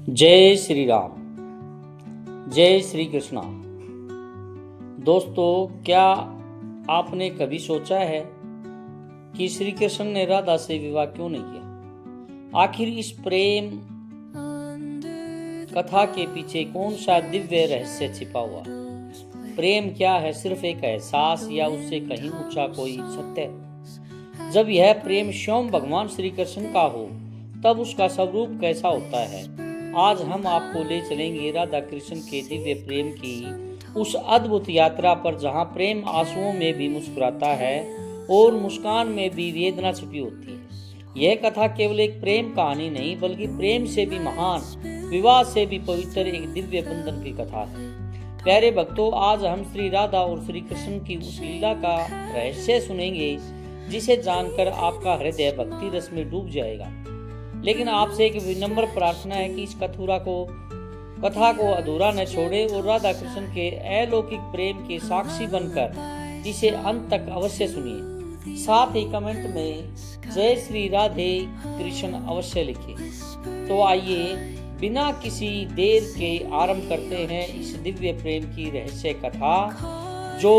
जय श्री राम, जय श्री कृष्णा। दोस्तों, क्या आपने कभी सोचा है कि श्री कृष्ण ने राधा से विवाह क्यों नहीं किया? आखिर इस प्रेम कथा के पीछे कौन सा दिव्य रहस्य छिपा हुआ? प्रेम क्या है? सिर्फ एक एहसास या उससे कहीं ऊंचा कोई सत्य? जब यह प्रेम स्वयं भगवान श्री कृष्ण का हो तब उसका स्वरूप कैसा होता है? आज हम आपको ले चलेंगे राधा कृष्ण के दिव्य प्रेम की उस अद्भुत यात्रा पर, जहां प्रेम आंसुओं में भी मुस्कुराता है और मुस्कान में भी वेदना छिपी होती है। यह कथा केवल एक प्रेम कहानी नहीं, बल्कि प्रेम से भी महान, विवाह से भी पवित्र एक दिव्य बंधन की कथा है। प्यारे भक्तों, आज हम श्री राधा और श्री कृष्ण की उस लीला का रहस्य सुनेंगे जिसे जानकर आपका हृदय भक्ति रस में डूब जाएगा। लेकिन आपसे एक विनम्र प्रार्थना है कि इस कथा को अधूरा न छोड़े और राधा कृष्ण के अलौकिक प्रेम के साक्षी बनकर इसे अंत तक अवश्य सुनिए। साथ ही कमेंट में जय श्री राधे कृष्ण अवश्य लिखिए। तो आइए बिना किसी देर के आरंभ करते हैं इस दिव्य प्रेम की रहस्य कथा, जो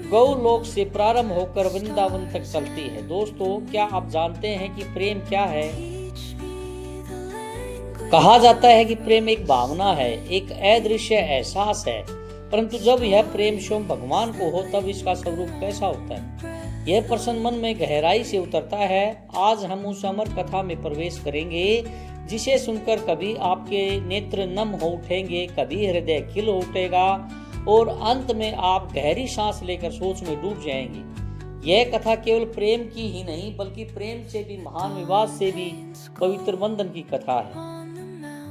गौलोक से प्रारंभ होकर वृंदावन तक चलती है। दोस्तों, क्या आप जानते हैं कि प्रेम क्या है? कहा जाता है कि प्रेम एक भावना है, एक अदृश्य एहसास है, परंतु जब यह प्रेम स्वयं भगवान को हो तब इसका स्वरूप कैसा होता है? यह प्रश्न मन में गहराई से उतरता है। आज हम उस अमर कथा में प्रवेश करेंगे जिसे सुनकर कभी आपके नेत्र नम हो उठेंगे, कभी हृदय खिल उठेगा और अंत में आप गहरी सांस लेकर सोच में डूब जाएंगे। यह कथा केवल प्रेम की ही नहीं, बल्कि प्रेम से भी महान, विवाह से भी पवित्र बंधन की कथा है।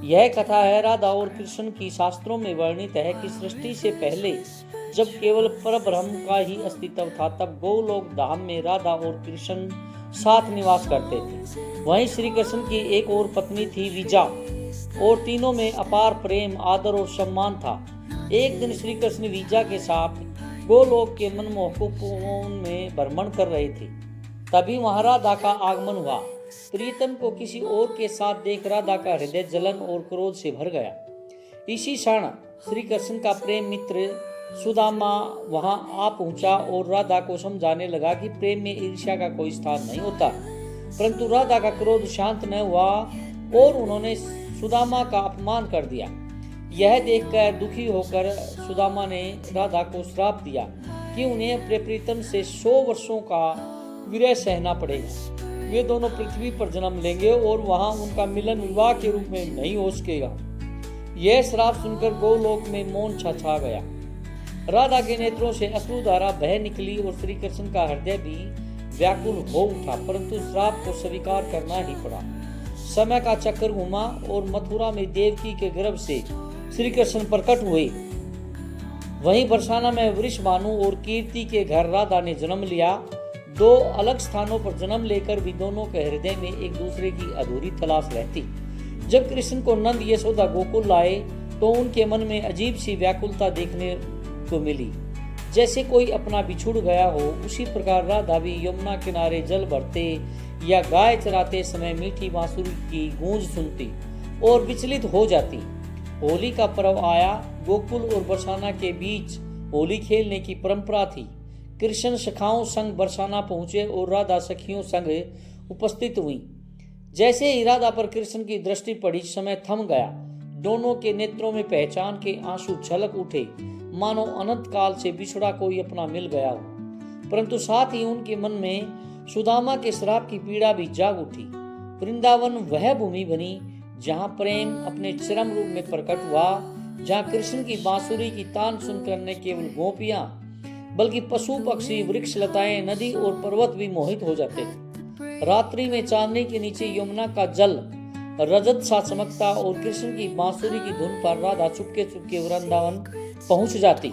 यह कथा है राधा और कृष्ण की। शास्त्रों में वर्णित है कि सृष्टि से पहले जब केवल परब्रह्म का ही अस्तित्व था, तब गोलोक धाम में राधा और कृष्ण साथ निवास करते थे। वहीं श्री कृष्ण की एक और पत्नी थी विजा, और तीनों में अपार प्रेम, आदर और सम्मान था। एक दिन श्री कृष्ण विजा के साथ गोलोक के मनमोहकों में भ्रमण कर रहे थे। तभी वहां राधा का आगमन हुआ। प्रीतम को किसी और के साथ देख राधा का हृदय जलन और क्रोध से भर गया। इसी क्षण श्री कृष्ण का प्रेम मित्र सुदामा वहां आ पहुंचा और राधा को समझाने लगा कि प्रेम में ईर्ष्या का कोई स्थान नहीं होता। परंतु राधा का क्रोध शांत न हुआ और उन्होंने सुदामा का अपमान कर दिया। यह देखकर दुखी होकर सुदामा ने राधा को श्राप दिया कि उन्हें अपने प्रीतम से 100 वर्षों का विरह सहना पड़ेगा। वे दोनों पृथ्वी पर जन्म लेंगे और वहां उनका मिलन विवाह के रूप में नहीं हो सकेगा। यह श्राप सुनकर गोलोक में मौन छा गया। राधा के नेत्रों से अश्रुधारा बह निकली और श्री कृष्ण का हृदय भी व्याकुल हो उठा, परंतु श्राप को स्वीकार करना ही पड़ा। समय का चक्र घूमा और मथुरा में देवकी के गर्भ से श्री कृष्ण प्रकट हुए। वहीं बरसाना में वृषभानु और कीर्ति के घर राधा ने जन्म लिया। दो अलग स्थानों पर जन्म लेकर भी दोनों के हृदय में एक दूसरे की अधूरी तलाश रहती। जब कृष्ण को नंद यशोदा गोकुल लाए तो उनके मन में अजीब सी व्याकुलता देखने को मिली, जैसे कोई अपना बिछुड़ गया हो। उसी प्रकार राधा भी यमुना किनारे जल भरते या गाय चराते समय मीठी बांसुरी की गूंज सुनती और विचलित हो जाती। होली का पर्व आया। गोकुल और बरसाना के बीच होली खेलने की परंपरा थी। कृष्ण सखाओं संग बरसाना पहुंचे और राधा सखियों संग उपस्थित हुई। जैसे ही राधा पर कृष्ण की दृष्टि पड़ी, समय थम गया। दोनों के नेत्रों में पहचान के आंसू छलक उठे, मानो अनंत काल से बिछड़ा कोई अपना मिल गया हो। परंतु साथ ही उनके मन में सुदामा के श्राप की पीड़ा भी जाग उठी। वृंदावन वह भूमि बनी जहां प्रेम अपने चरम रूप में प्रकट हुआ, जहां कृष्ण की बांसुरी की तान सुनकर न केवल गोपियां बल्कि पशु पक्षी, वृक्ष लताएं, नदी और पर्वत भी मोहित हो जाते थे। रात्रि में चांदनी के नीचे यमुना का जल रजत सा चमकता और कृष्ण की बांसुरी की धुन पर राधा चुपके चुपके वृंदावन पहुंच जाती,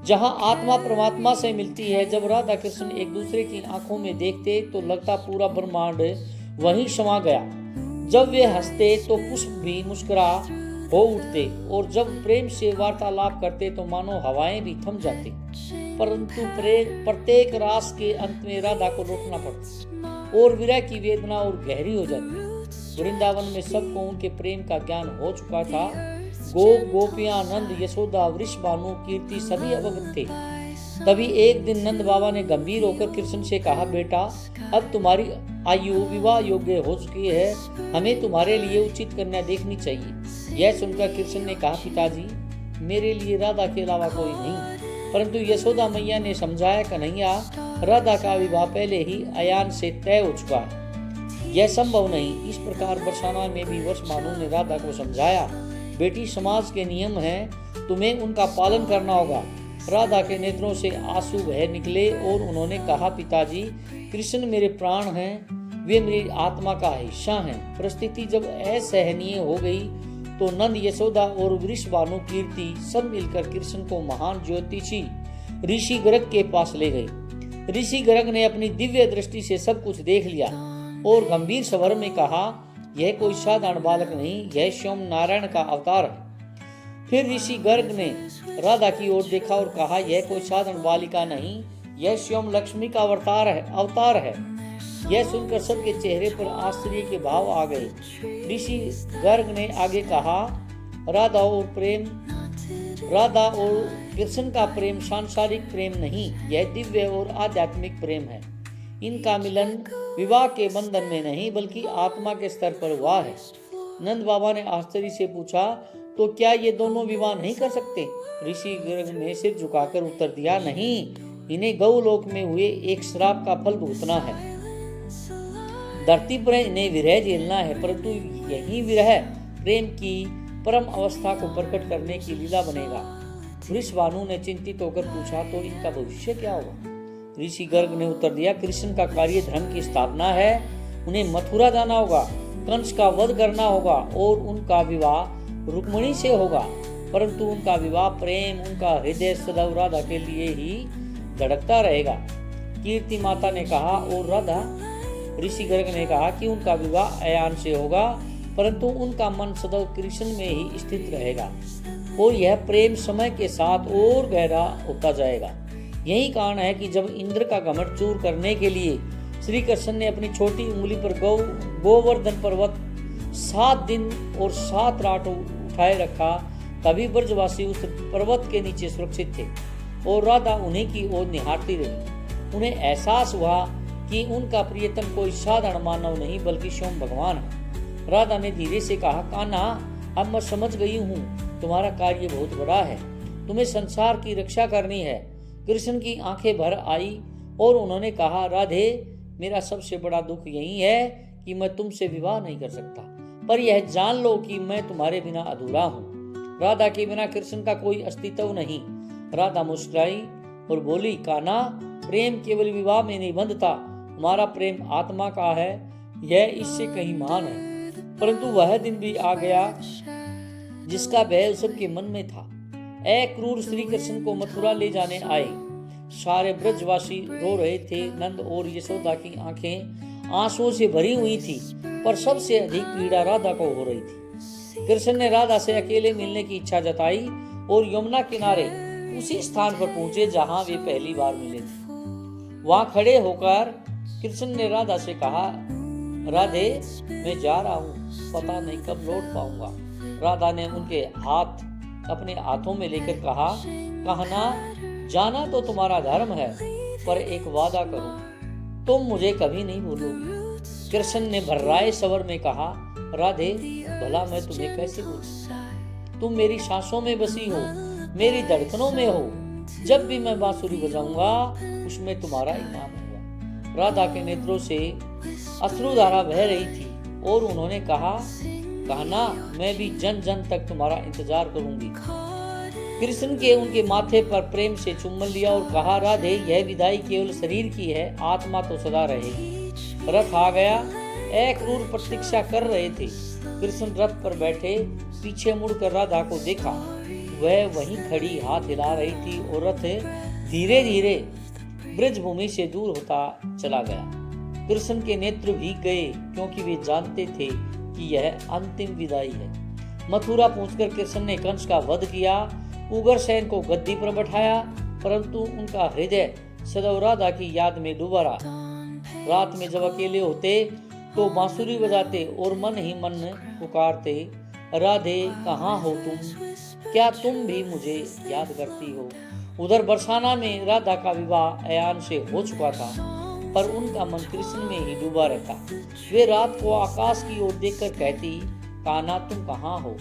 जहां आत्मा परमात्मा से मिलती है। जब राधा कृष्ण एक दूसरे की आंखों में देखते तो लगता पूरा ब्रह्मांड वहीं समा गया। जब वे हंसते तो पुष्प भी मुस्कुरा हो उठते और जब प्रेम से वार्तालाप करते तो मानो हवाएं भी थम जाती। परंतु प्रत्येक रास के अंत में राधा को रोकना पड़ता और विरह की वेदना और गहरी हो जाती। वृंदावन में सबको उनके प्रेम का ज्ञान हो चुका था। गोप, गोपियां, नंद, यशोदा, वृषभानु, कीर्ति सभी अवगत थे। तभी एक दिन नंद बाबा ने गंभीर होकर कृष्ण से कहा, बेटा अब तुम्हारी आयु विवाह योग्य हो चुकी है, हमें तुम्हारे लिए उचित कन्या देखनी चाहिए। यह सुनकर कृष्ण ने कहा, पिताजी मेरे लिए राधा के अलावा कोई नहीं। परंतु यशोदा मैया ने समझाया, कन्हैया राधा का विवाह पहले ही अयान से तय हो चुका है, यह संभव नहीं। इस प्रकार बरसाना में भी वृषभानु ने राधा को समझाया, बेटी समाज के नियम हैं, तुम्हें उनका पालन करना होगा। राधा के नेत्रों से आंसू बह निकले और उन्होंने कहा, पिताजी कृष्ण मेरे प्राण हैं, वे मेरी आत्मा का हिस्सा हैं। परिस्थिति जब असहनीय हो गई तो नंद, यशोदा और वृषभानु, कीर्ति सब मिलकर कृष्ण को महान ज्योतिषी ऋषि गर्ग के पास ले गए। ऋषि गर्ग ने अपनी दिव्य दृष्टि से सब कुछ देख लिया और गंभीर स्वर में कहा, यह कोई साधारण बालक नहीं, यह स्वयं नारायण का अवतार है। फिर ऋषि गर्ग ने राधा की ओर देखा और कहा, यह कोई साधारण बालिका नहीं, यह स्वयं लक्ष्मी का अवतार है। यह सुनकर सबके चेहरे पर आश्चर्य के भाव आ गए। ऋषि गर्ग ने आगे कहा, राधा और कृष्ण का प्रेम सांसारिक प्रेम नहीं, यह दिव्य और आध्यात्मिक प्रेम है। इनका मिलन विवाह के बंधन में नहीं बल्कि आत्मा के स्तर पर हुआ है। नंद बाबा ने आश्चर्य से पूछा, तो क्या ये दोनों विवाह नहीं कर सकते? ऋषि गर्ग ने सिर झुकाकर उत्तर दिया, नहीं, इन्हें गौलोक में हुए एक श्राप का फल भुगतना है। धरती पर इन्हें विरह झेलना है, परंतु यही विरह प्रेम की परम अवस्था को प्रकट करने की लीला बनेगा। वृषभानु ने चिंतित होकर पूछा, तो इनका भविष्य क्या होगा? ऋषि गर्ग ने उत्तर दिया, कृष्ण का कार्य धर्म की स्थापना है, उन्हें मथुरा जाना होगा, कंस का वध करना होगा और उनका विवाह रुक्मिणी से होगा। परंतु उनका विवाह प्रेम, उनका हृदय सदैव राधा के लिए ही धड़कता रहेगा। कीर्ति माता ने कहा, और राधा? ऋषि गर्ग ने कहा कि उनका विवाह अयान से होगा, परंतु उनका मन सदैव कृष्ण में ही स्थित रहेगा और यह प्रेम समय के साथ और गहरा होता जाएगा। यही कारण है कि जब इंद्र का घमंड दूर करने के लिए श्री कृष्ण ने अपनी छोटी उंगली पर गोवर्धन पर्वत 7 दिन और 7 रात उठाए रखा, तभी ब्रजवासी उस पर्वत के नीचे सुरक्षित थे और राधा उन्हीं की ओर निहारती रही। उन्हें एहसास हुआ कि उनका प्रियतम कोई साधारण मानव नहीं बल्कि स्वयं भगवान है। राधा ने धीरे से कहा, कान्हा अब मैं समझ गई हूँ, तुम्हारा कार्य बहुत बड़ा है, तुम्हें संसार की रक्षा करनी है। कृष्ण की आंखें भर आई और उन्होंने कहा, राधे मेरा सबसे बड़ा दुख यही है कि मैं तुमसे विवाह नहीं कर सकता, पर यह जान लो कि मैं तुम्हारे बिना अधूरा हूँ। राधा के बिना कृष्ण का कोई अस्तित्व नहीं। राधा मुस्कुराई और बोली, कान्हा प्रेम केवल विवाह में नहीं बंधता, हमारा प्रेम आत्मा का है, यह इससे कहीं महान है। परंतु वह दिन भी आ गया जिसका भय सबके मन में था। क्रूर श्री कृष्ण को मथुरा ले जाने आए। सारे ब्रजवासी रो रहे थे। नंद और यशोदा की आंखें आंसुओं से भरी हुई थी, पर सबसे अधिक पीड़ा राधा को हो रही थी। कृष्ण ने राधा से अकेले मिलने की इच्छा जताई और यमुना किनारे उसी स्थान पर पहुंचे जहां वे पहली बार मिले थे। वहां खड़े होकर कृष्ण ने राधा से कहा, राधे मैं जा रहा हूँ, पता नहीं कब लौट पाऊंगा। राधा ने उनके हाथ अपने हाथों में लेकर कहा, कहना जाना तो तुम्हारा धर्म है, पर एक वादा करो, तुम मुझे कभी नहीं भूलोगी। कृष्ण ने भर्राए स्वर में कहा, राधे भला मैं तुम्हें कैसे भूल सकता? तुम मेरी सांसों में बसी हो, मेरी धड़कनों में हो। जब भी मैं बांसुरी बजाऊंगा उसमें तुम्हारा इनाम होगा। राधा के नेत्रों से अश्रुधारा बह रही थी और उन्होंने कहा, कहना मैं भी जन जन तक तुम्हारा इंतजार करूंगी। कृष्ण के उनके माथे पर प्रेम से चुम्बन लिया और कहा, राधे यह विदाई केवल शरीर की है, आत्मा तो सदा रहेगी। रथ आ गया। क्रूर प्रतीक्षा कर रहे थे। कृष्ण रथ पर बैठे, पीछे मुड़कर राधा को देखा, वह वहीं खड़ी हाथ हिला रही थी और रथ धीरे धीरे ब्रजभूमि से दूर होता चला गया। कृष्ण के नेत्र भीग गए क्योंकि वे जानते थे कि यह अंतिम विदाई है। मथुरा पहुंचकर कृष्ण ने कंस का वध किया, उग्रसेन को गद्दी पर बैठाया, परंतु उनका हृदय सदैव राधा की याद में डूबा रहा। रात में जब अकेले होते तो बांसुरी बजाते और मन ही मन पुकारते, राधे कहाँ हो तुम, क्या तुम भी मुझे याद करती हो। उधर बरसाना में राधा का विवाह अयान से हो चुका था, पर उनका मन कृष्ण में ही डूबा रहता। वे रात को आकाश की ओर देखकर कहती, कान्हा तुम कहाँ हो,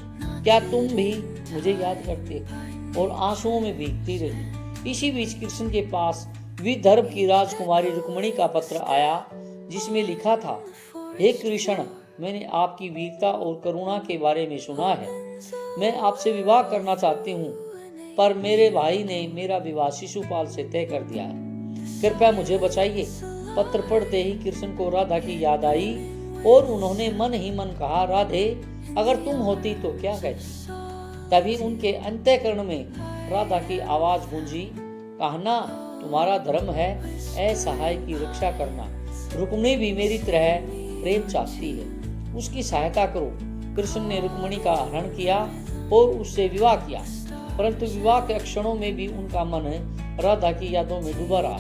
क्या तुम भी मुझे याद करते हो, और आंसुओं में भीगती रही। इसी बीच कृष्ण के पास विदर्भ की राजकुमारी रुक्मिणी का पत्र आया, जिसमें लिखा था, हे कृष्ण, मैंने आपकी वीरता और करुणा के बारे में सुना है। मैं आपसे विवाह करना चाहती हूँ, पर मेरे भाई ने मेरा विवाह शिशुपाल से तय कर दिया है। कृपया मुझे बचाइए। पत्र पढ़ते ही कृष्ण को राधा की याद आई और उन्होंने मन ही मन कहा, राधे अगर तुम होती तो क्या कहती। तभी उनके अंतःकरण में राधा की आवाज गूंजी, कहना तुम्हारा धर्म है असहाय की रक्षा करना। रुक्मिणी भी मेरी तरह प्रेम चाहती है, उसकी सहायता करो। कृष्ण ने रुक्मिणी का हरण किया और उससे विवाह किया, परंतु विवाह के क्षणों में भी उनका मन राधा की यादों में डूबा रहा।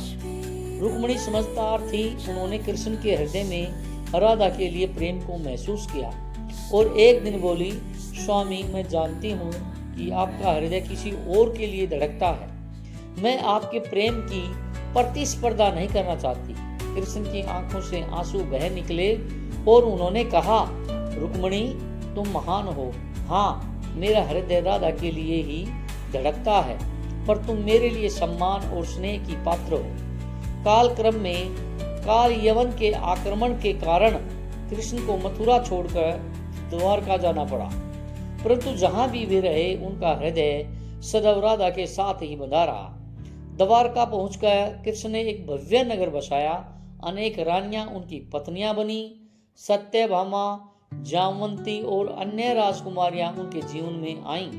रुक्मिणी समझदार थी, उन्होंने कृष्ण के हृदय में राधा के लिए प्रेम को महसूस किया और एक दिन बोली, स्वामी मैं जानती हूँ कि आपका हृदय किसी और के लिए धड़कता है, मैं आपके प्रेम की प्रतिस्पर्धा नहीं करना चाहती। कृष्ण की आंखों से आंसू बह निकले और उन्होंने कहा, रुक्मिणी तुम महान हो, हाँ मेरा हृदय राधा के लिए ही धड़कता है, पर तुम मेरे लिए सम्मान और स्नेह की पात्र हो। काल क्रम में काल यवन के आक्रमण के कारण कृष्ण को मथुरा छोड़कर द्वारका जाना पड़ा, परंतु जहां भी वे रहे उनका हृदय सदैव राधा के साथ ही बंधा रहा। द्वारका पहुंचकर कृष्ण ने एक भव्य नगर बसाया, अनेक रानियां उनकी पत्नियां बनी। सत्यभामा, जामवंती और अन्य राजकुमारियां उनके जीवन में आईं,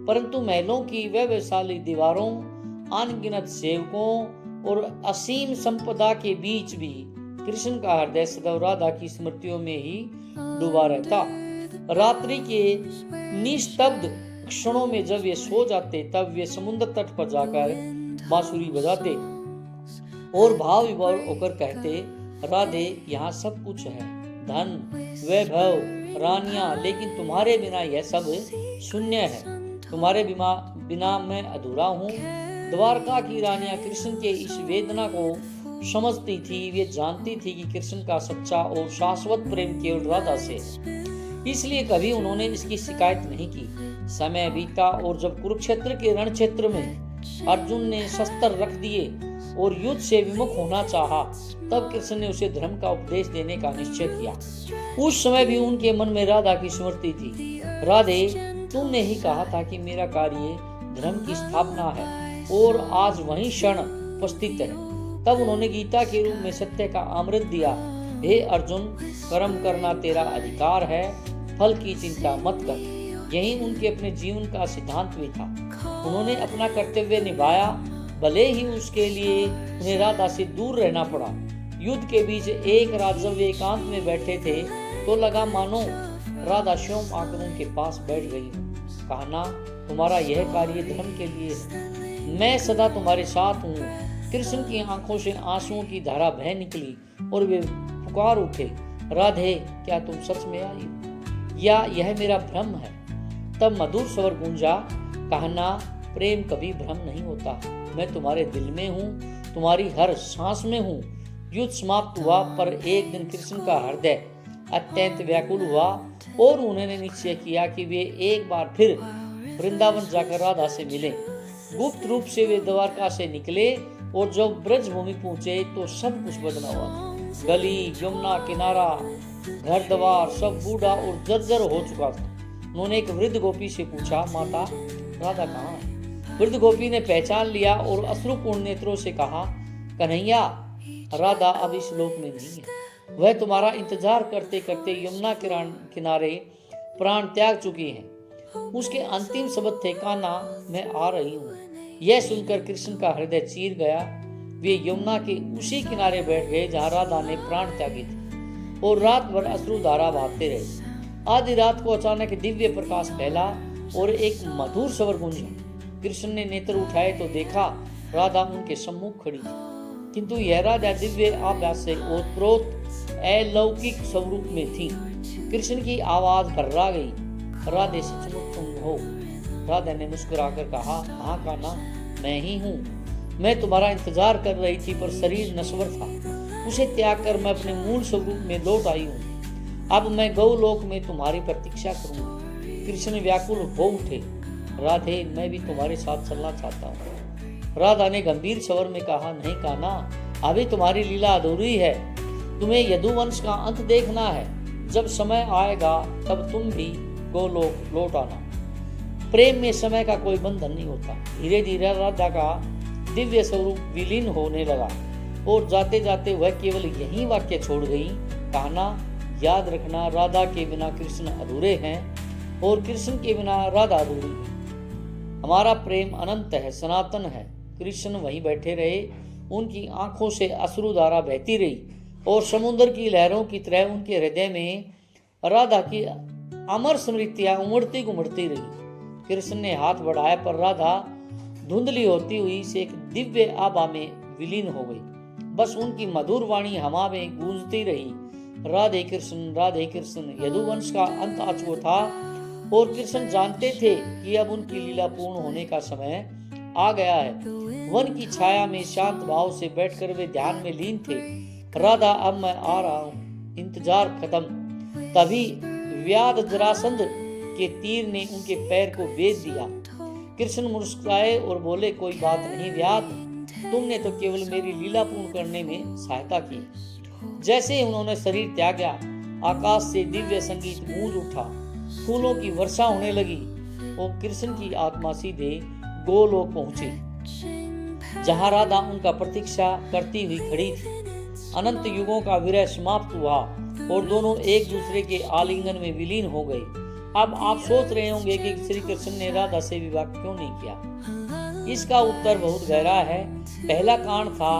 परंतु महलों की वैभवशाली दीवारों, अनगिनत सेवकों और असीम संपदा के बीच भी कृष्ण का हृदय सदैव राधा की स्मृतियों में ही डूबा रहता। रात्रि के निस्तब्ध क्षणों में जब वे सो जाते, तब वे समुद्र तट पर जाकर बांसुरी बजाते और भाव विभोर होकर कहते, राधे यहाँ सब कुछ है, धन, वैभव, रानियां, लेकिन तुम्हारे बिना यह सब शून्य है। तुम्हारे बिना मैं अधूरा हूँ। द्वारका की रानियां कृष्ण के इस वेदना को समझती थी। वे जानती थी कि कृष्ण का सच्चा और शाश्वत प्रेम केवल राधा से है, इसलिए कभी उन्होंने इसकी शिकायत नहीं की। समय बीता और जब कुरुक्षेत्र के रण क्षेत्र में अर्जुन ने शस्त्र रख दिए और युद्ध से विमुख होना चाहा, तब कृष्ण ने उसे धर्म का उपदेश देने का निश्चय किया। उस समय भी उनके मन में राधा की स्मृति थी। राधे तुमने ही कहा था कि मेरा कार्य धर्म की स्थापना है और आज वही क्षण उपस्थित है। तब उन्होंने गीता के रूप में सत्य का अमृत दिया। हे अर्जुन, कर्म करना तेरा अधिकार है, फल की चिंता मत कर। यही उनके अपने जीवन का सिद्धांत भी था। उन्होंने अपना कर्तव्य निभाया, भले ही उसके लिए उन्हें राधा से दूर रहना पड़ा। युद्ध के बीच एक रात जब वे एकांत में बैठे थे तो लगा मानो राधा स्वयं आकर उनके पास बैठ गई। कहना, तुम्हारा यह कार्य धर्म के लिए है, मैं सदा तुम्हारे साथ हूँ। कृष्ण की आंखों से आंसुओं की धारा बह निकली और वे पुकार उठे, राधे क्या तुम सच में आई हो या यह मेरा भ्रम है। तब मधुर स्वर गूंजा, कहना, प्रेम कभी भ्रम नहीं होता, मैं तुम्हारे दिल में हूँ, तुम्हारी हर सांस में हूँ। युद्ध समाप्त हुआ, पर एक दिन कृष्ण का हृदय अत्यंत व्याकुल हुआ और उन्होंने निश्चय किया कि वे एक बार फिर वृंदावन जाकर राधा से मिले। गुप्त रूप से वे द्वारका से निकले और जब ब्रज भूमि पहुंचे तो सब कुछ बदला हुआ था। गली, यमुना किनारा, घर द्वार सब बूढ़ा और जर्जर हो चुका था। उन्होंने एक वृद्ध गोपी से पूछा, माता राधा कहाँ है? वृद्ध गोपी ने पहचान लिया और अश्रुपूर्ण नेत्रों से कहा, कन्हैया, राधा अब इस लोक में नहीं है। वह तुम्हारा इंतजार करते करते यमुना किनारे प्राण त्याग चुकी हैं। उसके अंतिम शब्द थे, कान्हा मैं आ रही हूँ। यह सुनकर कृष्ण का हृदय चीर गया। वे यमुना के उसी किनारे बैठ गए जहाँ राधा ने प्राण त्यागी थी और रात भर अश्रुधारा बहाते रहे। आधी रात को अचानक दिव्य प्रकाश फैला और एक मधुर स्वर गूंजा। कृष्ण ने नेत्र उठाए तो देखा राधा उनके सम्मुख खड़ी थी, किंतु यह राधा दिव्य आभा से ओतप्रोत अलौकिक स्वरूप में थी। कृष्ण की आवाज भर्रा गई, राधे सचमुच तुम हो? राधा ने मुस्कुराकर कहा, हाँ कान्हा, मैं ही हूँ। मैं तुम्हारा इंतजार कर रही थी पर शरीर नश्वर था, उसे त्याग कर मैं अपने मूल स्वरूप में लौट आई हूँ। अब मैं गौलोक में तुम्हारी प्रतीक्षा करूँगी। कृष्ण व्याकुल हो उठे, राधे मैं भी तुम्हारे साथ चलना चाहता हूँ। राधा ने गंभीर स्वर में कहा, नहीं कान्हा, अभी तुम्हारी लीला अधूरी है। तुम्हें यदुवंश का अंत देखना है। जब समय आएगा तब तुम भी गोलोक लौट आना। प्रेम में समय का कोई बंधन नहीं होता। धीरे धीरे राधा का दिव्य स्वरूप विलीन होने लगा और जाते जाते वह केवल यही वाक्य छोड़ गई, कान्हा याद रखना, राधा के बिना कृष्ण अधूरे हैं और कृष्ण के बिना राधा अधूरी है। हमारा प्रेम अनंत है, सनातन है। कृष्ण वहीं बैठे रहे, उनकी आंखों से अश्रुधारा बहती रही और समुद्र की लहरों की तरह उनके हृदय में राधा की अमर स्मृतियां उमड़ती घुमड़ती रही। कृष्ण ने हाथ बढ़ाया पर राधा धुंधली होती हुई से एक दिव्य आभा में विलीन हो गई। बस उनकी मधुर वाणी हवा में गूंजती रही, राधे कृष्ण। यदुवंश का अंत आ चुका था और कृष्ण जानते थे कि अब उनकी लीला पूर्ण होने का समय आ गया है। वन की छाया में शांत भाव से बैठकर वे ध्यान में लीन थे। राधा, अब मैं आ रहा हूँ, इंतजार खत्म। तभी व्याध जरासंध के तीर ने उनके पैर को वेध दिया। कृष्ण मुस्कुराए और बोले, कोई बात नहीं व्याध, तुमने तो केवल मेरी लीला पूर्ण करने में सहायता की। जैसे ही उन्होंने शरीर त्यागा, आकाश से दिव्य संगीत गूंज उठा, फूलों की वर्षा होने लगी और कृष्ण की आत्मा सीधे गोलोक पहुंची, जहां राधा उनका प्रतीक्षा करती हुई खड़ी थी। अनंत युगों का विरह समाप्त हुआ और दोनों एक दूसरे के आलिंगन में विलीन हो गए। अब आप सोच रहे होंगे कि श्री कृष्ण ने राधा से विवाह क्यों नहीं किया। इसका उत्तर बहुत गहरा है। पहला कांड था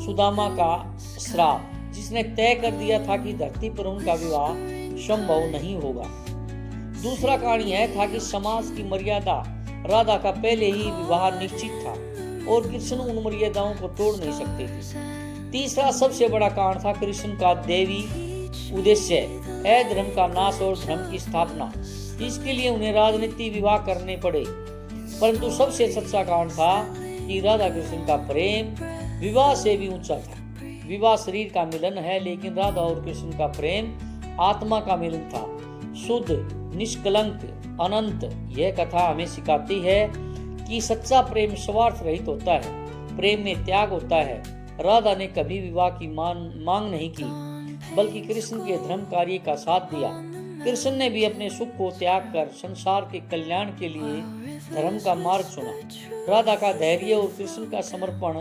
सुदामा का श्राप, जिसने तय कर दिया था कि धरती पर उनका विवाह संभव नहीं होगा। दूसरा कांड यह था कि समाज की मर्यादा, राधा का पहले ही विवाह निश्चित था और कृष्ण उन मर्यादाओं को तोड़ नहीं सकते थे। तीसरा सबसे बड़ा कांड था कृष्ण का देवी उद्देश्य, अधर्म का नाश और धर्म की स्थापना। इसके लिए उन्हें राजनीति विवाह करने पड़े। परंतु सबसे सच्चा कांड था कि राधा कृष्ण का प्रेम विवाह से भी ऊंचा था। विवाह शरीर का मिलन है, लेकिन राधा और कृष्ण का प्रेम आत्मा का मिलन था, शुद्ध, निष्कलंक, अनंत। यह कथा हमें सिखाती है कि सच्चा प्रेम स्वार्थ रहित होता है। प्रेम में त्याग होता है। राधा ने कभी विवाह की मांग नहीं की, बल्कि कृष्ण के धर्म कार्य का साथ दिया। कृष्ण ने भी अपने सुख को त्याग कर संसार के कल्याण के लिए धर्म का मार्ग चुना। राधा का धैर्य और कृष्ण का समर्पण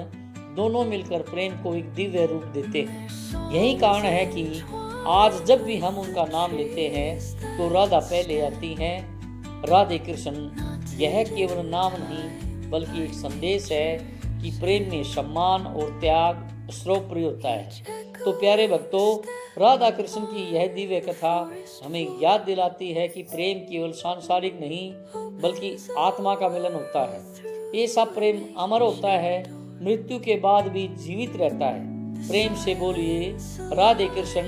दोनों मिलकर प्रेम को एक दिव्य रूप देते हैं। यही कारण है कि आज जब भी हम उनका नाम लेते हैं तो राधा पहले आती हैं। राधे कृष्ण, यह केवल नाम नहीं बल्कि एक संदेश है कि प्रेम में सम्मान और त्याग सर्वोपरि होता है। तो प्यारे भक्तों, राधा कृष्ण की यह दिव्य कथा हमें याद दिलाती है कि प्रेम केवल सांसारिक नहीं बल्कि आत्मा का मिलन होता है। ये सब प्रेम अमर होता है, मृत्यु के बाद भी जीवित रहता है। प्रेम से बोलिए राधे कृष्ण,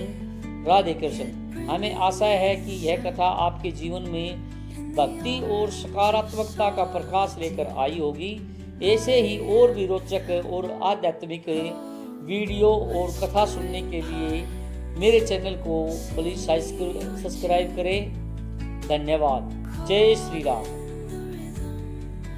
राधे कृष्ण। हमें आशा है कि यह कथा आपके जीवन में भक्ति और सकारात्मकता का प्रकाश लेकर आई होगी। ऐसे ही और भी रोचक और आध्यात्मिक वीडियो और कथा सुनने के लिए मेरे चैनल को प्लीज सब्सक्राइब करें। धन्यवाद। जय श्री राम।